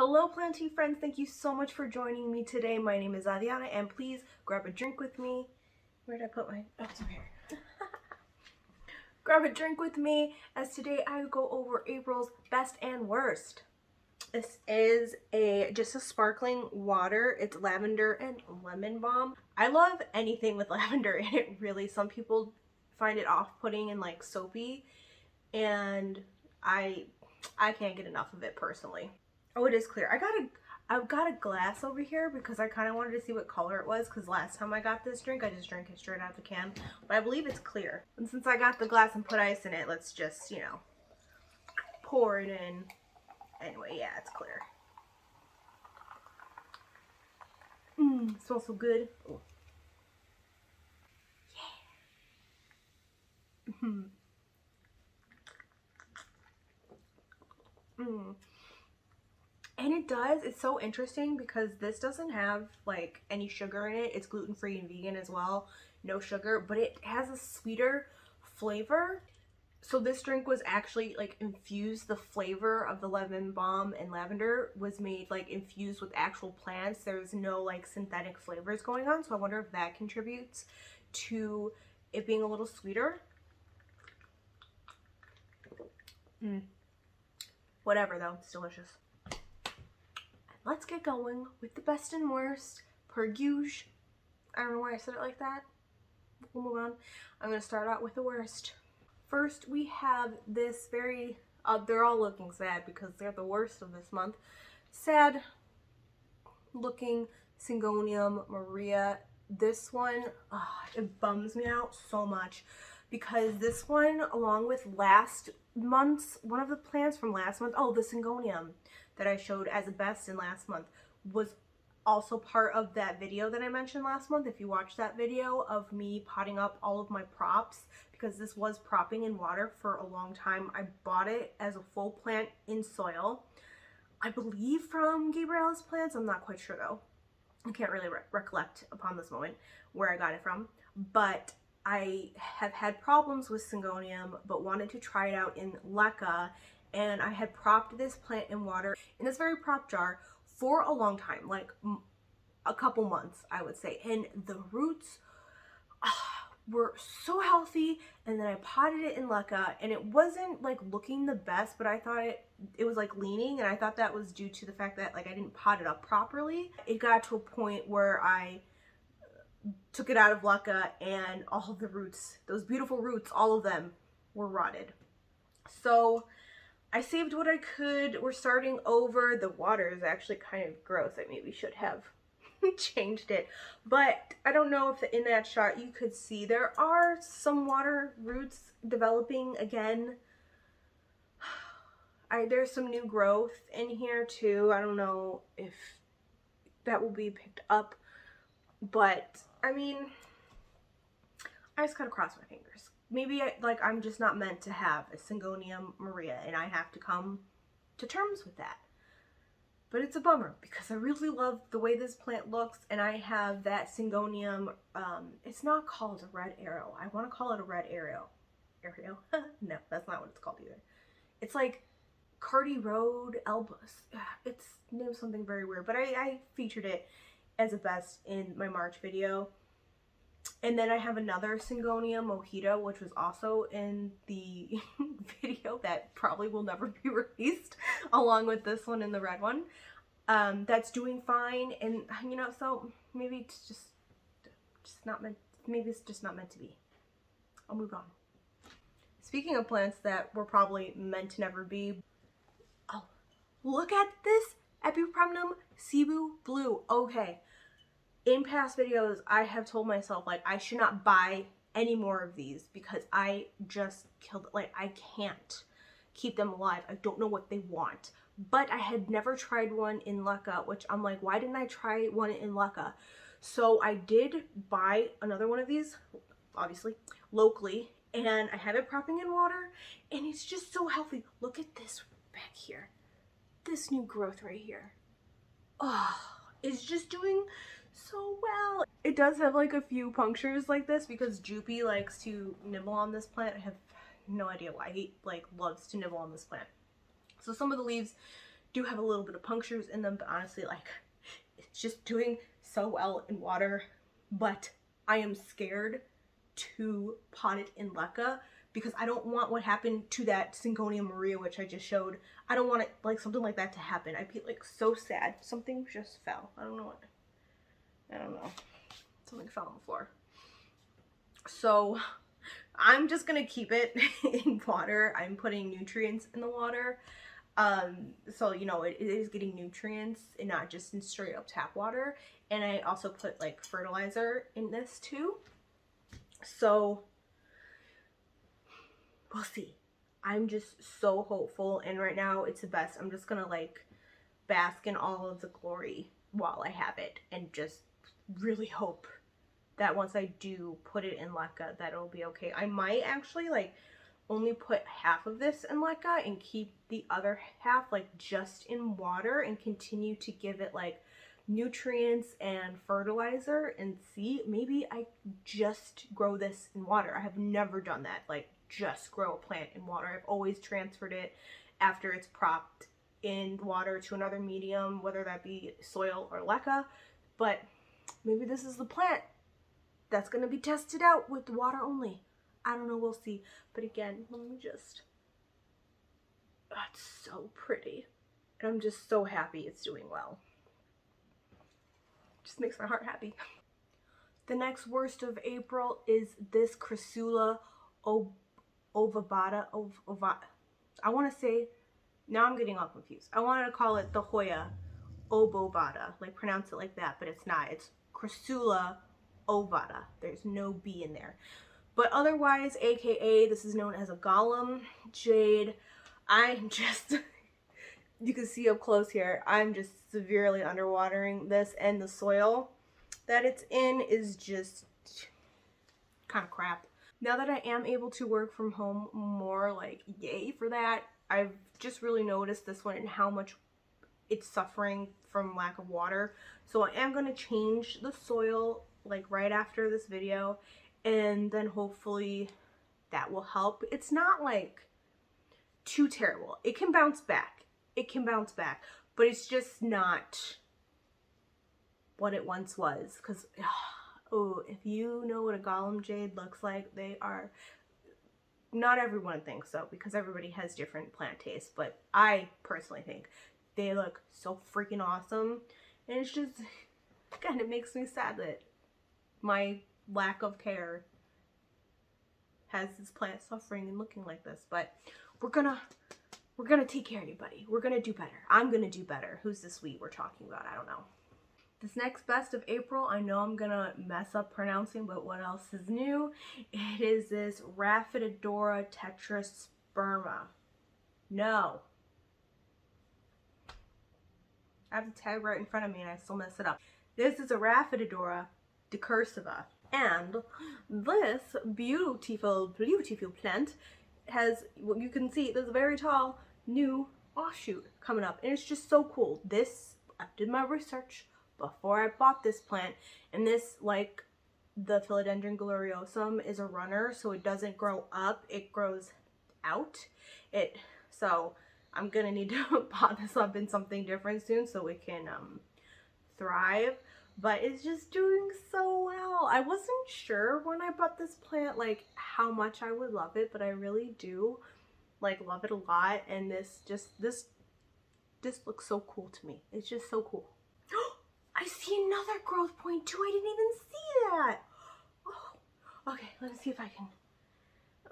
Hello planty friends, thank you so much for joining me today. My name is Adriana and please grab a drink with me. Where did I put my, oh, it's over here. Grab a drink with me as today I go over April's best and worst. This is just a sparkling water. It's lavender and lemon balm. I love anything with lavender in it, really. Some people find it off-putting and like soapy, and I can't get enough of it personally. Oh, it is clear. I've got a glass over here because I kind of wanted to see what color it was, because last time I got this drink I just drank it straight out of the can, but I believe it's clear. And since I got the glass and put ice in it, let's just, you know, pour it in. Anyway, yeah, it's clear. It smells so good. Ooh. Yeah. And it does, it's so interesting because this doesn't have like any sugar in it. It's gluten-free and vegan as well, no sugar, but it has a sweeter flavor. So this drink was actually like infused, the flavor of the lemon balm and lavender was made like infused with actual plants. There's no like synthetic flavors going on, so I wonder if that contributes to it being a little sweeter. Whatever though, it's delicious. Let's get going with the best and worst, per usual. I don't know why I said it like that. We'll move on. I'm going to start out with the worst. First, we have this very, they're all looking sad because they're the worst of this month. Sad looking Syngonium Maria. This one, it bums me out so much because this one, along with last month's, one of the plants from last month, the Syngonium that I showed as a best in last month, was also part of that video that I mentioned last month. If you watched that video of me potting up all of my props, because this was propping in water for a long time. I bought it as a full plant in soil, I believe from Gabriel's Plants. I'm not quite sure though. I can't really recollect upon this moment where I got it from, but I have had problems with Syngonium but wanted to try it out in leca, and I had propped this plant in water in this very prop jar for a long time, like a couple months I would say, and the roots were so healthy. And then I potted it in leca and it wasn't like looking the best, but I thought it was like leaning, and I thought that was due to the fact that like I didn't pot it up properly. It got to a point where I took it out of leca and all of the roots, those beautiful roots, all of them were rotted. So I saved what I could. We're starting over. The water is actually kind of gross. I maybe should have changed it, but I don't know if in that shot you could see there are some water roots developing again. There's some new growth in here too. I don't know if that will be picked up, but I mean, I just gotta cross my fingers. Maybe I'm just not meant to have a Syngonium Maria and I have to come to terms with that. But it's a bummer because I really love the way this plant looks, and I have that Syngonium, it's not called a red arrow. I want to call it a red arrow. Arrow? No, that's not what it's called either. It's like Cardi Road Elbus. It's named something very weird, but I featured it as a best in my March video. And then I have another Syngonium Mojito, which was also in the video that probably will never be released, along with this one and the red one. That's doing fine, and you know, so maybe it's just not meant. Maybe it's just not meant to be. I'll move on. Speaking of plants that were probably meant to never be, oh, look at this Epipremnum Cebu Blue. Okay. In past videos, I have told myself, like, I should not buy any more of these because I just killed it. Like, I can't keep them alive. I don't know what they want. But I had never tried one in leca, which I'm like, why didn't I try one in leca? So I did buy another one of these, obviously, locally, and I have it propping in water, and it's just so healthy. Look at this back here. This new growth right here. Oh, it's just doing so well. It does have like a few punctures like this because Joopy likes to nibble on this plant. I have no idea why. He like loves to nibble on this plant. So some of the leaves do have a little bit of punctures in them, but honestly, like, it's just doing so well in water. But I am scared to pot it in leca because I don't want what happened to that Syngonium Maria, which I just showed. I don't want it, like, something like that to happen. I'd be like so sad. Something just fell. I don't know. Something fell on the floor. So I'm just gonna keep it in water. I'm putting nutrients in the water. So, you know, it is getting nutrients and not just in straight up tap water. And I also put like fertilizer in this too. So we'll see. I'm just so hopeful, and right now it's the best. I'm just gonna like bask in all of the glory while I have it and just really hope that once I do put it in leca that it'll be okay. I might actually like only put half of this in leca and keep the other half like just in water and continue to give it like nutrients and fertilizer and see. Maybe I just grow this in water. I have never done that, like just grow a plant in water. I've always transferred it after it's propped in water to another medium, whether that be soil or leca. But maybe this is the plant that's going to be tested out with water only. I don't know, we'll see. But again, let me just, that's so pretty. And I'm just so happy it's doing well. Just makes my heart happy. The next worst of April is this Crassula ovata. I want to say, now I'm getting all confused. I wanted to call it the Hoya obovata, like pronounce it like that, but it's not. It's Crassula ovata. There's no B in there. But otherwise, aka this is known as a Gollum Jade. I'm just, you can see up close here, I'm just severely underwatering this, and the soil that it's in is just kind of crap. Now that I am able to work from home more, like yay for that, I've just really noticed this one and how much it's suffering from lack of water. So I am going to change the soil like right after this video, and then hopefully that will help. It's not like too terrible. It can bounce back. It can bounce back, but it's just not what it once was. Because, oh, if you know what a Gollum Jade looks like, they are, not everyone thinks so because everybody has different plant tastes, but I personally think they look so freaking awesome. And it's just, kind of makes me sad that my lack of care has this plant suffering and looking like this. But we're gonna take care of you, buddy. We're gonna do better. I'm gonna do better. Who's this we we're talking about? I don't know. This next best of April, I know I'm gonna mess up pronouncing, but what else is new? It is this Rhaphidophora tetrasperma. No. I have the tag right in front of me and I still mess it up. This is a Rhaphidophora decursiva. And this beautiful, beautiful plant has, well, you can see there's a very tall new offshoot coming up. And it's just so cool. This, I did my research before I bought this plant. And this, like the Philodendron gloriosum, is a runner. So it doesn't grow up, it grows out. So I'm gonna need to pot this up in something different soon so it can thrive. But it's just doing so well. I wasn't sure when I bought this plant like how much I would love it, but I really do like love it a lot. And this looks so cool to me. It's just so cool. I see another growth point too. I didn't even see that. Oh, okay, let's see if I can.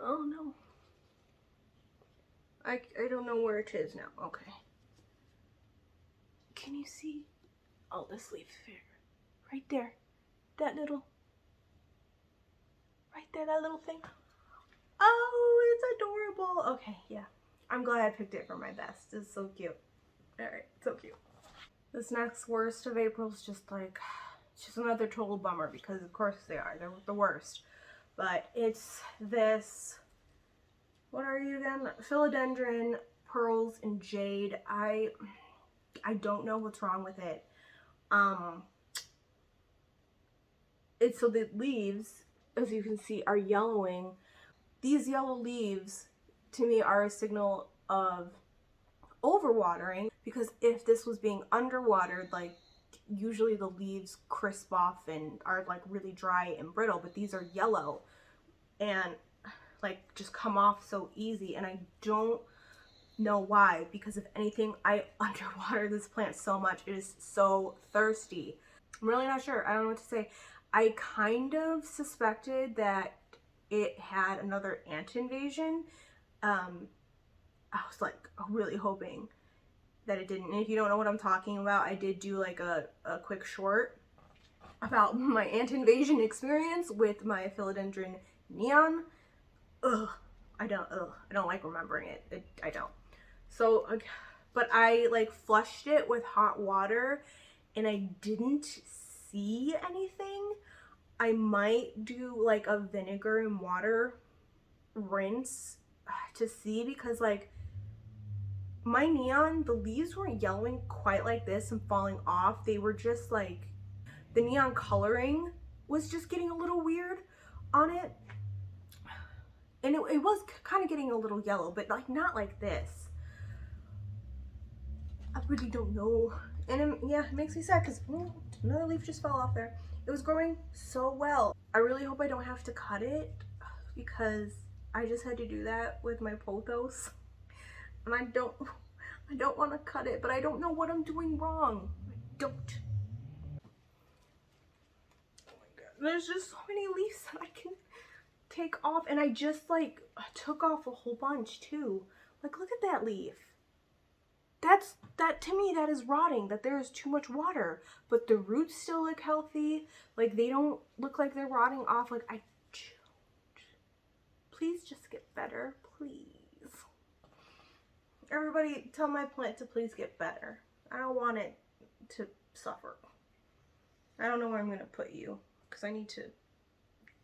Oh no. I don't know where it is now. Okay. Can you see? Oh, this leaf here. Right there. That little. Right there, that little thing. Oh, it's adorable. Okay, yeah. I'm glad I picked it for my best. It's so cute. Alright, so cute. This next worst of April is just like, it's just another total bummer because of course they are. They're the worst. But it's this, what are you again? Philodendron, pearls, and jade. I don't know what's wrong with it. So the leaves, as you can see, are yellowing. These yellow leaves, to me, are a signal of overwatering because if this was being underwatered, like usually the leaves crisp off and are like really dry and brittle, but these are yellow and like just come off so easy, and I don't know why, because if anything, I underwater this plant so much. It is so thirsty. I'm really not sure. I don't know what to say. I kind of suspected that it had another ant invasion. I was like really hoping that it didn't. And if you don't know what I'm talking about, I did do like a quick short about my ant invasion experience with my Philodendron neon. I don't like remembering it. I don't. So, but I like flushed it with hot water and I didn't see anything. I might do like a vinegar and water rinse to see, because like my neon, the leaves weren't yellowing quite like this and falling off. They were just like, the neon coloring was just getting a little weird on it. And it was kind of getting a little yellow, but like not like this. I really don't know. And yeah, it makes me sad because another leaf just fell off there. It was growing so well. I really hope I don't have to cut it, because I just had to do that with my Phothos. And I don't want to cut it, but I don't know what I'm doing wrong. I don't. Oh my god. There's just so many leaves that I can take off, and I just like took off a whole bunch too. Like, look at that leaf. That to me, that is rotting, that there is too much water, but the roots still look healthy. Like, they don't look like they're rotting off. Like, I don't. Please just get better, please. Everybody tell my plant to please get better. I don't want it to suffer. I don't know where I'm gonna put you, because I need to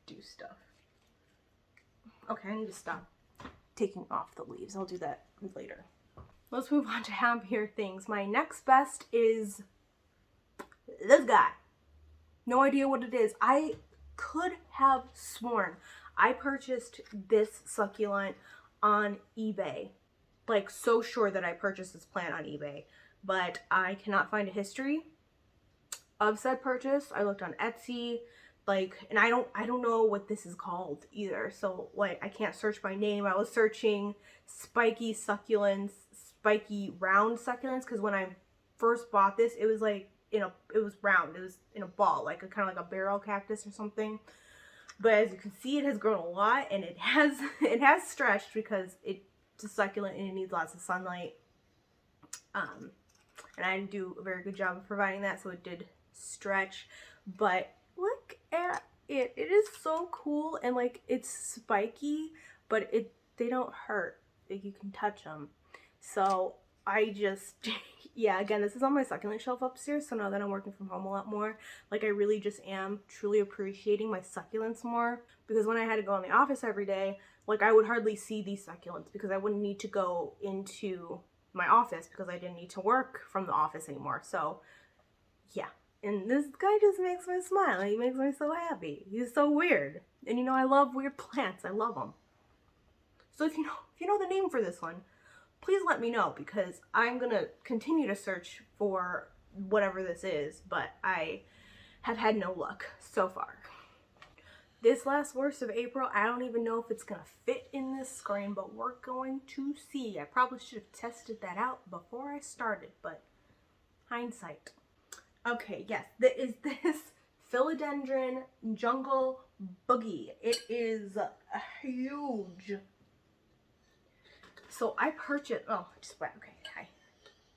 do stuff. Okay, I need to stop taking off the leaves. I'll do that later. Let's move on to happier things. My next best is this guy. No idea what it is. I could have sworn I purchased this succulent on eBay. Like, so sure that I purchased this plant on eBay, but I cannot find a history of said purchase. I looked on Etsy, like, and I don't know what this is called either. So like, I can't search by name. I was searching spiky succulents, spiky round succulents, because when I first bought this, it was like it was round. It was in a ball, like a kind of like a barrel cactus or something. But as you can see, it has grown a lot, and it has stretched, because it's a succulent and it needs lots of sunlight. And I didn't do a very good job of providing that, so it did stretch. But look at it. It is so cool, and like, it's spiky, but they don't hurt. Like, you can touch them. So I just, yeah, again, this is on my succulent shelf upstairs. So now that I'm working from home a lot more, like, I really just am truly appreciating my succulents more, because when I had to go in the office every day, like, I would hardly see these succulents, because I wouldn't need to go into my office, because I didn't need to work from the office anymore. So yeah. And this guy just makes me smile. He makes me so happy. He's so weird. And you know, I love weird plants. I love them. So if you know the name for this one, please let me know, because I'm gonna continue to search for whatever this is, but I have had no luck so far. This last worst of April, I don't even know if it's gonna fit in this screen, but we're going to see. I probably should have tested that out before I started, but hindsight. Okay, yes, is this Philodendron Jungle Boogie. It is huge. So I purchased,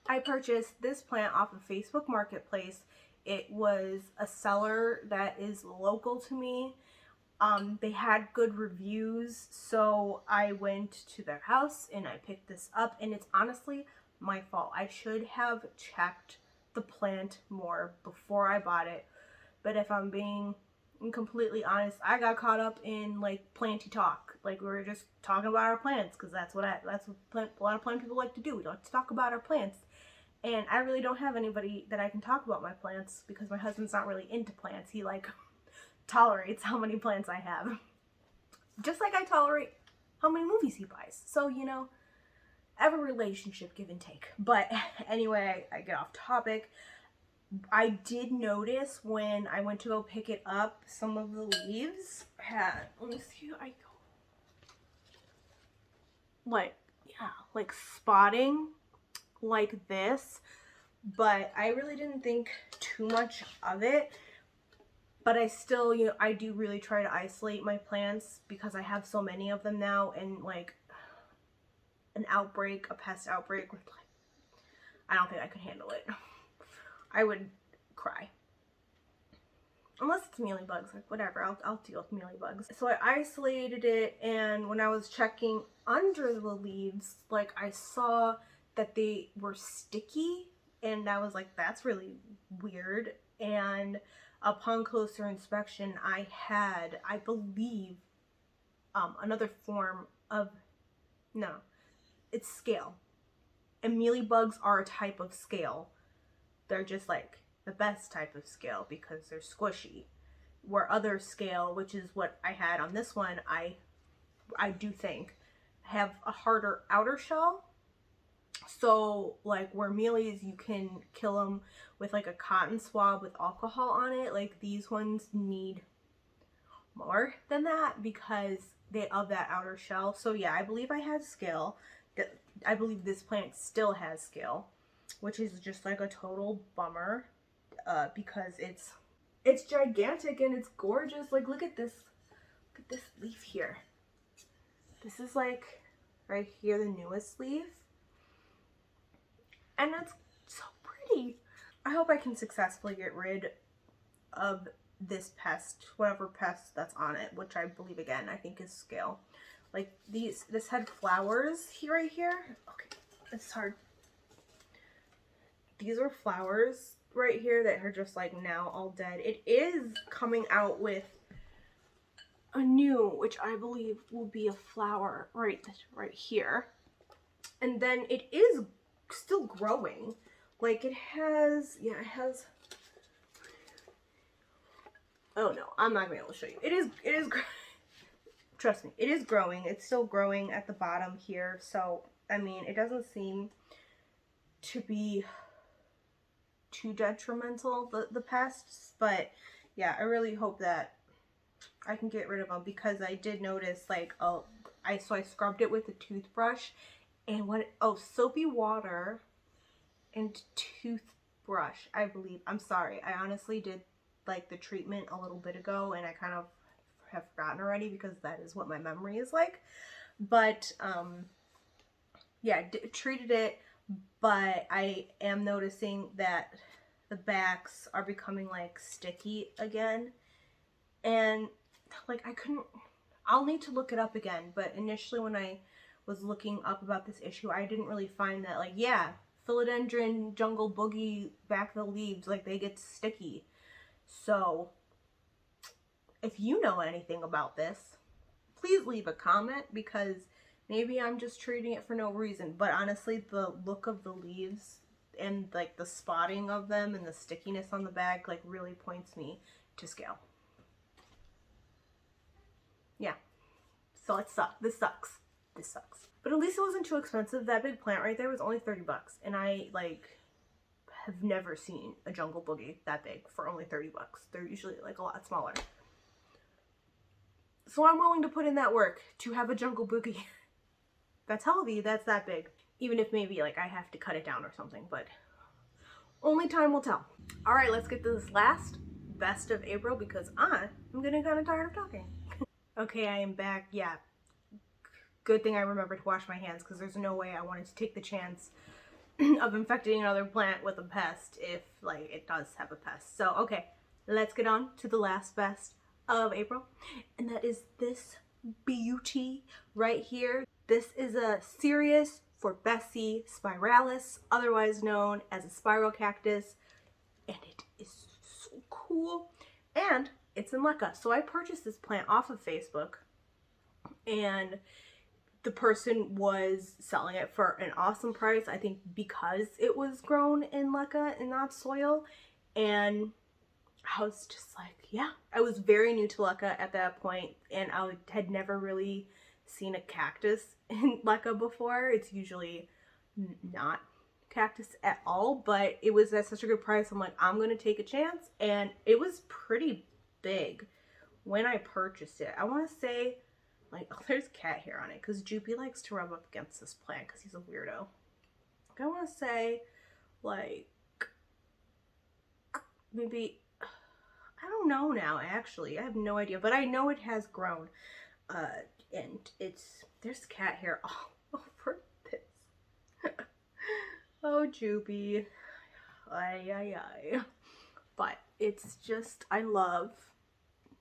I purchased this plant off of Facebook Marketplace. It was a seller that is local to me. They had good reviews, so I went to their house and I picked this up, and it's honestly my fault. I should have checked the plant more before I bought it, but if I'm being completely honest, I got caught up in like planty talk. Like, we were just talking about our plants, because that's what a lot of plant people like to do. We like to talk about our plants, and I really don't have anybody that I can talk about my plants, because my husband's not really into plants. He like tolerates how many plants I have, just like I tolerate how many movies he buys. So, you know, every relationship, give and take. But anyway, I get off topic. I did notice when I went to go pick it up, some of the leaves had, let me see, like spotting like this, but I really didn't think too much of it. But I still, you know, I do really try to isolate my plants because I have so many of them now, and like an outbreak, a pest outbreak, I don't think I could handle it. I would cry. Unless it's mealybugs, like whatever, I'll deal with mealybugs. So I isolated it, and when I was checking under the leaves, like I saw that they were sticky, and I was like, that's really weird. And upon closer inspection, I had, I believe, another form of, no, it's scale. And mealybugs are a type of scale. They're just like the best type of scale because they're squishy. Where other scale, which is what I had on this one, I do think have a harder outer shell. So like where mealies, you can kill them with like a cotton swab with alcohol on it, like these ones need more than that because they of that outer shell. So yeah, I believe I had scale. I believe this plant still has scale, which is just like a total bummer because it's gigantic and it's gorgeous. Like look at this leaf here. This is like right here, the newest leaf. And it's so pretty. I hope I can successfully get rid of this pest, whatever pest that's on it, which I believe, again, I think is scale. Like this had flowers here, right here. Okay, it's hard. These are flowers right here that are just like now all dead. It is coming out with a new, which I believe will be a flower right here. And then it is still growing. Like it has, yeah, it has, oh no, I'm not gonna be able to show you. It is trust me, it is growing. It's still growing at the bottom here. So, I mean, it doesn't seem to be too detrimental, the pests, but yeah, I really hope that I can get rid of them because I did notice like, so I scrubbed it with a toothbrush and soapy water and toothbrush, I believe. I'm sorry, I honestly did like the treatment a little bit ago and I kind of have forgotten already because that is what my memory is like. But yeah, treated it, but I am noticing that the backs are becoming like sticky again. And like I'll need to look it up again, but initially when I was looking up about this issue, I didn't really find that, like, yeah, Philodendron, jungle boogie, back of the leaves, like they get sticky. So if you know anything about this, please leave a comment because maybe I'm just treating it for no reason. But honestly, the look of the leaves and like the spotting of them and the stickiness on the bag like really points me to scale. Yeah, so it sucks. This sucks. But at least it wasn't too expensive. That big plant right there was only 30 bucks. And I like have never seen a jungle boogie that big for only 30 bucks. They're usually like a lot smaller. So I'm willing to put in that work to have a jungle boogie that's healthy, that's that big. Even if maybe like I have to cut it down or something, but only time will tell. All right, let's get to this last best of April because I'm getting kind of tired of talking. Okay, I am back. Yeah, good thing I remembered to wash my hands because there's no way I wanted to take the chance of infecting another plant with a pest if like it does have a pest. So okay, let's get on to the last best of April, and that is this beauty right here. This is a Cereus forbesii spiralis, otherwise known as a spiral cactus, and it is so cool. And it's in Lecca. So I purchased this plant off of Facebook, and the person was selling it for an awesome price, I think because it was grown in Lecca and not soil. And I was just like, yeah. I was very new to Lecca at that point, and I had never really seen a cactus in Leca before. It's usually not cactus at all, but it was at such a good price. I'm like, I'm gonna take a chance, and it was pretty big when I purchased it. I want to say, like, oh, there's cat hair on it because Joopy likes to rub up against this plant because he's a weirdo. I want to say, like, maybe, I don't know now, actually. I have no idea, but I know it has grown. And there's cat hair all over this. Oh, Joopy. Ay, ay, ay. But it's just, I love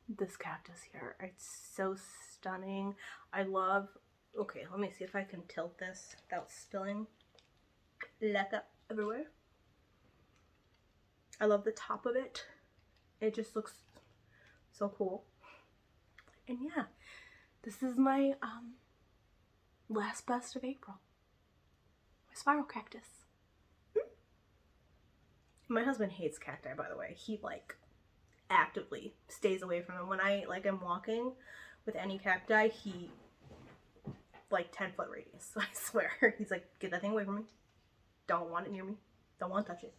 this cactus here. It's so stunning. I love, okay, let me see if I can tilt this without spilling leca everywhere. I love the top of it. It just looks so cool. And yeah, this is my last best of April. My spiral cactus. My husband hates cacti, by the way. He like actively stays away from them. When I like am walking with any cacti, he like 10-foot radius. I swear. He's like, get that thing away from me. Don't want it near me. Don't want to touch it.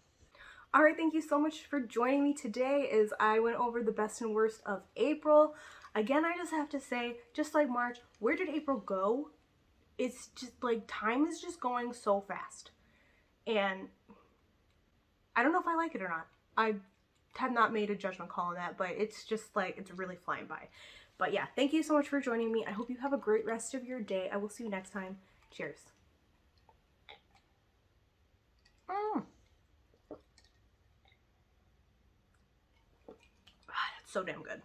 Alright, thank you so much for joining me today as I went over the best and worst of April. Again, I just have to say, just like March, where did April go? It's just like time is just going so fast. And I don't know if I like it or not. I have not made a judgment call on that, but it's just like, it's really flying by. But yeah, thank you so much for joining me. I hope you have a great rest of your day. I will see you next time. Cheers. It's so damn good.